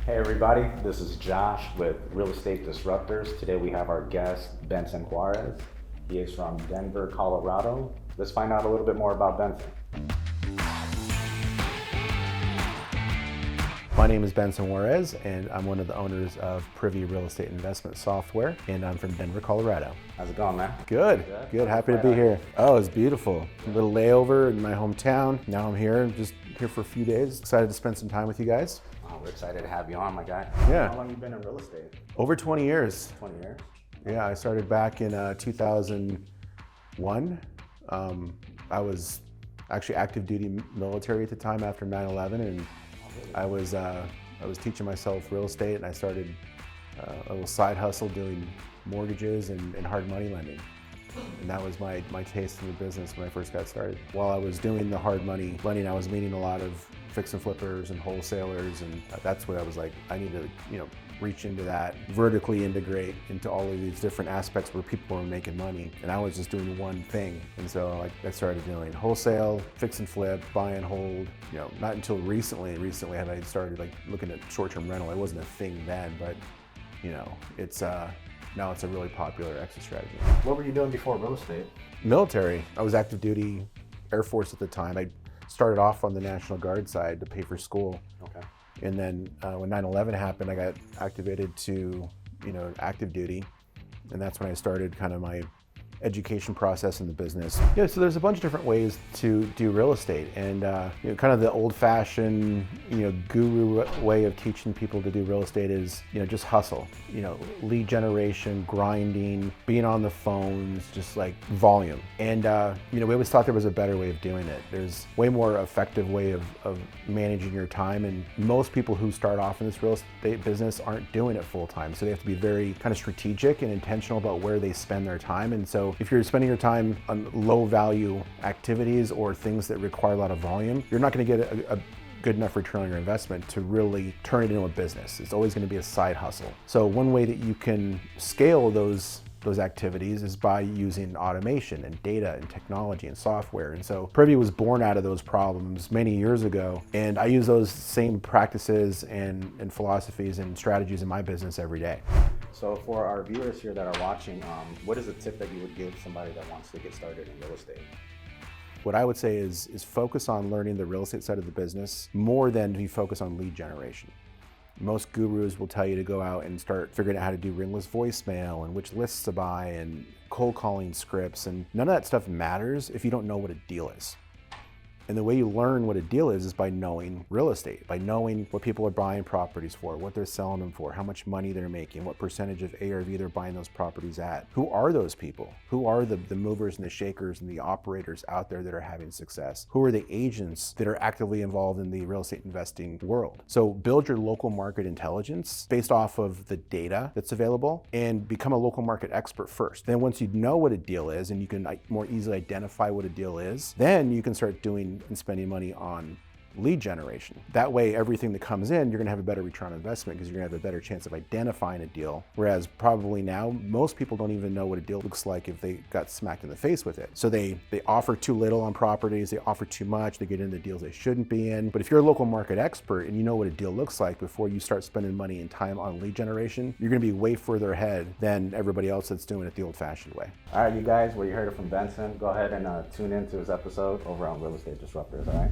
Hey everybody, this is Josh with Real Estate Disruptors. Today we have our guest, Benson Juarez. He is from Denver, Colorado. Let's find out a little bit more about Benson. My name is Benson Juarez, and I'm one of the owners of Privy Real Estate Investment Software, and I'm from Denver, Colorado. How's it going, man? Good. Happy to be here. Oh, it's beautiful. A little layover in my hometown. Now I'm here, just here for a few days. Excited to spend some time with you guys. Oh, we're excited to have you on, my guy. Yeah. How long have you been in real estate? Over 20 years. 20 years? Yeah, I started back in 2001. I was actually active duty military at the time after 9/11, and I was teaching myself real estate, and I started a little side hustle doing mortgages and hard money lending. And that was my taste in the business when I first got started. While I was doing the hard money lending, I was meeting a lot of fix and flippers and wholesalers, and that's what I was like, I need to, reach into that, vertically integrate into all of these different aspects where people were making money. And I was just doing one thing. And so I started doing wholesale, fix and flip, buy and hold. Not until recently have I started looking at short-term rental. It wasn't a thing then, but it's now it's a really popular exit strategy. What were you doing before real estate? Military. I was active duty Air Force at the time. I started off on the National Guard side to pay for school. Okay. And then when 9/11 happened, I got activated to, active duty. And that's when I started kind of my education process in the business. Yeah, so there's a bunch of different ways to do real estate, and kind of the old-fashioned, guru way of teaching people to do real estate is, just hustle. Lead generation, grinding, being on the phones, just like volume. And we always thought there was a better way of doing it. There's way more effective way of managing your time, and most people who start off in this real estate business aren't doing it full time. So they have to be very kind of strategic and intentional about where they spend their time. And so if you're spending your time on low value activities or things that require a lot of volume, you're not going to get a good enough return on your investment to really turn it into a business. It's always going to be a side hustle. So one way that you can scale those activities is by using automation and data and technology and software. And so Privy was born out of those problems many years ago. And I use those same practices and philosophies and strategies in my business every day. So for our viewers here that are watching, what is a tip that you would give somebody that wants to get started in real estate? What I would say is focus on learning the real estate side of the business more than to focus on lead generation. Most gurus will tell you to go out and start figuring out how to do ringless voicemail and which lists to buy and cold calling scripts, and none of that stuff matters if you don't know what a deal is. And the way you learn what a deal is by knowing real estate, by knowing what people are buying properties for, what they're selling them for, how much money they're making, what percentage of ARV they're buying those properties at. Who are those people? Who are the movers and the shakers and the operators out there that are having success? Who are the agents that are actively involved in the real estate investing world? So build your local market intelligence based off of the data that's available and become a local market expert first. Then once you know what a deal is and you can more easily identify what a deal is, then you can start doing and spending money on lead generation. That way, everything that comes in, you're gonna have a better return on investment because you're gonna have a better chance of identifying a deal. Whereas probably now, most people don't even know what a deal looks like if they got smacked in the face with it. So they offer too little on properties, they offer too much, they get into deals they shouldn't be in. But if you're a local market expert and you know what a deal looks like before you start spending money and time on lead generation, you're gonna be way further ahead than everybody else that's doing it the old-fashioned way. All right, you guys, well, you heard it from Benson. Go ahead and tune into his episode over on Real Estate Disruptors, all right?